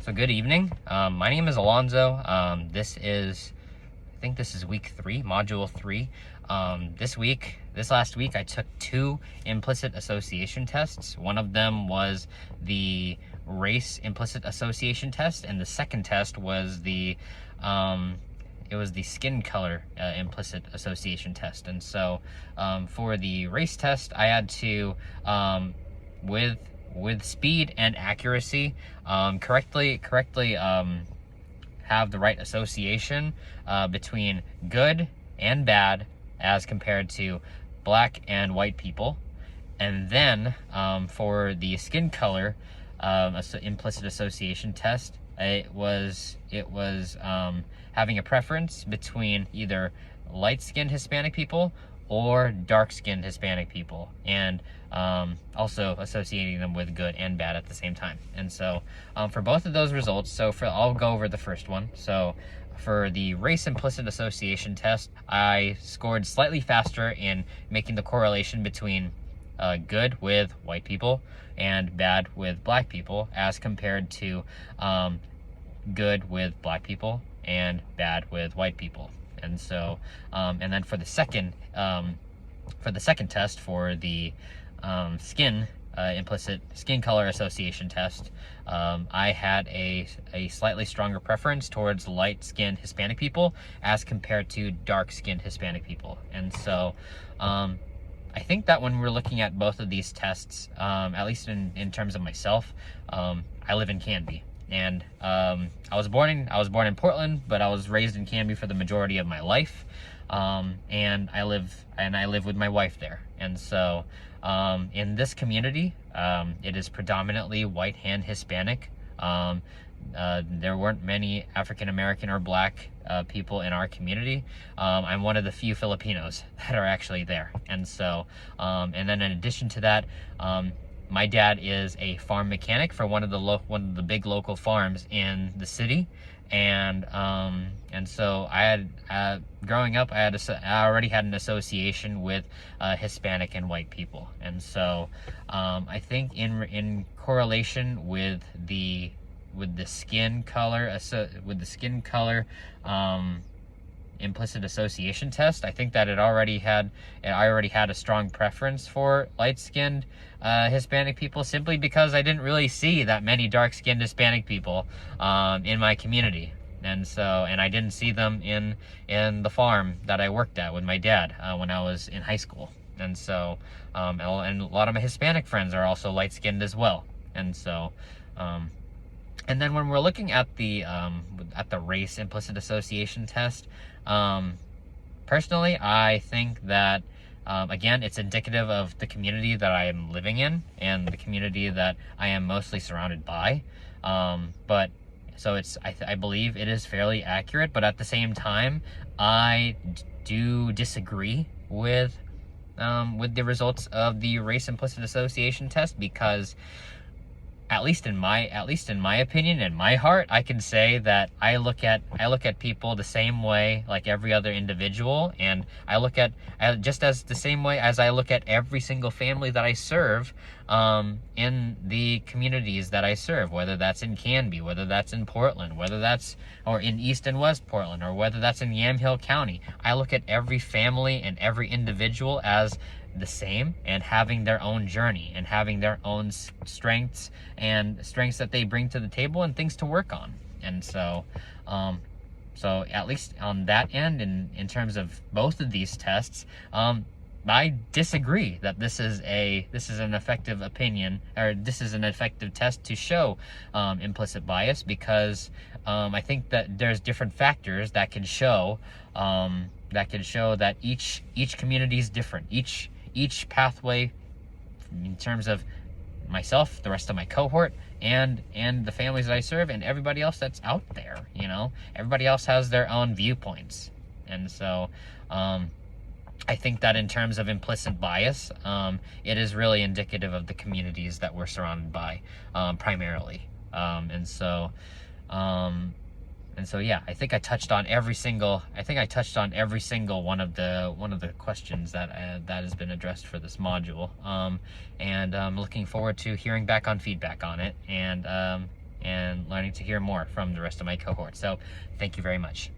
So good evening. My name is Alonzo. I think this is week 3, module 3. This last week, I took 2 implicit association tests. One of them was the race implicit association test, and the second test was the skin color implicit association test. And so for the race test, I had to with speed and accuracy, correctly have the right association between good and bad as compared to black and white people. And then for the skin color implicit association test, it was having a preference between either light-skinned Hispanic people or dark-skinned Hispanic people, and also associating them with good and bad at the same time. And so for both of those results, I'll go over the first one. So for the race implicit association test, I scored slightly faster in making the correlation between good with white people and bad with black people as compared to good with black people and bad with white people. And so, and then for the second test, for the implicit skin color association test, I had a slightly stronger preference towards light-skinned Hispanic people as compared to dark-skinned Hispanic people. And so, I think that when we're looking at both of these tests, at least in terms of myself, I live in Canby. And I was born in Portland, but I was raised in Canby for the majority of my life, and I live with my wife there. And so in this community, it is predominantly white and Hispanic. There weren't many African American or black people in our community. I'm one of the few Filipinos that are actually there. And so and then in addition to that, my dad is a farm mechanic for one of the big local farms in the city, and so I had growing up, I already had an association with Hispanic and white people, and so I think in correlation with the skin color implicit association test, I think that I already had a strong preference for light-skinned Hispanic people, simply because I didn't really see that many dark-skinned Hispanic people in my community. And I didn't see them in the farm that I worked at with my dad when I was in high school. And so and a lot of my Hispanic friends are also light-skinned as well. And so and then when we're looking at the race implicit association test, personally, I think that again, it's indicative of the community that I am living in and the community that I am mostly surrounded by. But so I believe it is fairly accurate. But at the same time, I do disagree with the results of the race implicit association test, because at least in my opinion, in my heart, I can say that I look at people the same way like every other individual, and I look at just as the same way as I look at every single family that I serve in the communities that I serve, whether that's in Canby, whether that's in Portland, or in East and West Portland, or whether that's in Yamhill County. I look at every family and every individual as the same, and having their own journey and having their own strengths that they bring to the table and things to work on. And so so at least on that end, in terms of both of these tests, I disagree that this is an effective opinion, or this is an effective test to show implicit bias, because I think that there's different factors that can show that each community is different. Each pathway, in terms of myself, the rest of my cohort, and the families that I serve, and everybody else that's out there, everybody else has their own viewpoints. And so I think that in terms of implicit bias, it is really indicative of the communities that we're surrounded by, primarily. And so yeah, I think I touched on every single one of the questions that has been addressed for this module. And I'm looking forward to hearing back on feedback on it, and learning to hear more from the rest of my cohort. So thank you very much.